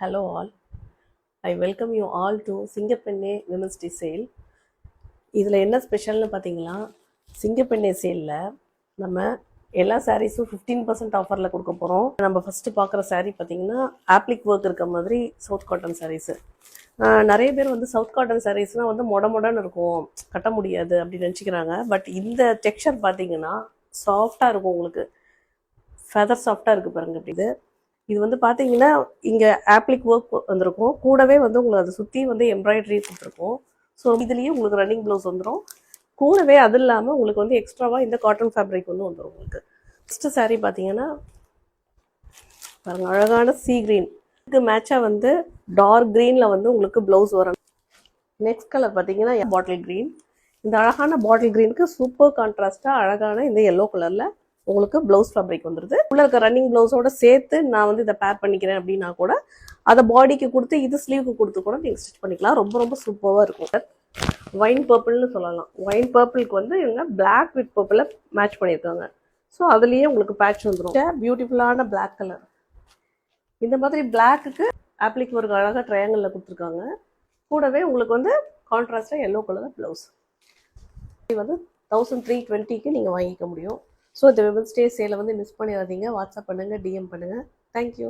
Hello all. I welcome you all to சிங்கப்பெண்ணே women's day sale. இதில் என்ன ஸ்பெஷல்னு பார்த்தீங்கன்னா, சிங்கப்பெண்ணே சேலில் நம்ம எல்லா சாரீஸும் 15% ஆஃபரில் கொடுக்க போகிறோம். நம்ம ஃபஸ்ட்டு பார்க்குற சாரீ பார்த்தீங்கன்னா ஆப்ளிக் ஒர்க் இருக்க மாதிரி சவுத் காட்டன் சாரீஸு. நிறைய பேர் வந்து சவுத் காட்டன் சாரீஸ்னால் வந்து மொடன்னு இருக்கும், கட்ட முடியாது அப்படின்னு நினச்சிக்கிறாங்க. பட் இந்த டெக்ஸ்சர் பார்த்தீங்கன்னா சாஃப்டாக இருக்கும், உங்களுக்கு ஃபெதர் சாஃப்டாக இருக்குது பாருங்கள். இப்படி இது வந்து பார்த்தீங்கன்னா இங்கே ஆப்ளிக் ஒர்க் வந்திருக்கும், கூடவே வந்து உங்களுக்கு அதை சுற்றி வந்து எம்ப்ராய்டரி கொடுத்துருக்கோம். ஸோ இதுலேயும் உங்களுக்கு ரன்னிங் ப்ளவுஸ் வந்துடும். கூடவே அது இல்லாமல் உங்களுக்கு வந்து எக்ஸ்ட்ராவாக இந்த காட்டன் ஃபேப்ரிக் வந்து வந்துடும். உங்களுக்கு ஃபஸ்ட்டு சாரீ பார்த்தீங்கன்னா பாருங்கள், அழகான சீ க்ரீன் இதுக்கு மேட்சாக வந்து டார்க் க்ரீனில் வந்து உங்களுக்கு ப்ளவுஸ் வரும். நெக்ஸ்ட் கலர் பார்த்தீங்கன்னா பாட்டில் க்ரீன். இந்த அழகான பாட்டில் க்ரீனுக்கு சூப்பர் கான்ட்ராஸ்ட்டாக அழகான இந்த எல்லோ கலரில் உங்களுக்கு ப்ளவுஸ் ஃபேப்ரிக் வந்துடுது. உள்ள இருக்க ரன்னிங் ப்ளவுஸோட சேர்த்து நான் வந்து இதை பேர் பண்ணிக்கிறேன் அப்படின்னா கூட அதை பாடிக்கு கொடுத்து இது ஸ்லீவுக்கு கொடுத்து கூட நீங்கள் ஸ்டிச் பண்ணிக்கலாம். ரொம்ப ரொம்ப சூப்பராக இருக்கும். ஒயின் பர்பிள்னு சொல்லலாம். ஒயின் பர்பிளுக்கு வந்து இவங்க பிளாக் வித் பர்பிளை மேட்ச் பண்ணியிருக்காங்க. ஸோ அதுலேயே உங்களுக்கு பேட்ச் வந்துடும். பியூட்டிஃபுல்லான பிளாக் கலர். இந்த மாதிரி பிளாக்குக்கு ஆப்ளிக் ஒர்க் அழகாக ட்ரையாங்கிளில் கொடுத்துருக்காங்க. கூடவே உங்களுக்கு வந்து கான்ட்ராஸ்டாக எல்லோ கலர் ப்ளவுஸ். இது வந்து 1320க்கு நீங்கள் வாங்கிக்க முடியும். ஸோ இந்த விமென்ஸ் டே சேலை வந்து மிஸ் பண்ணிடாதீங்க. வாட்ஸ்அப் பண்ணுங்கள், டிஎம் பண்ணுங்கள். தேங்க்யூ.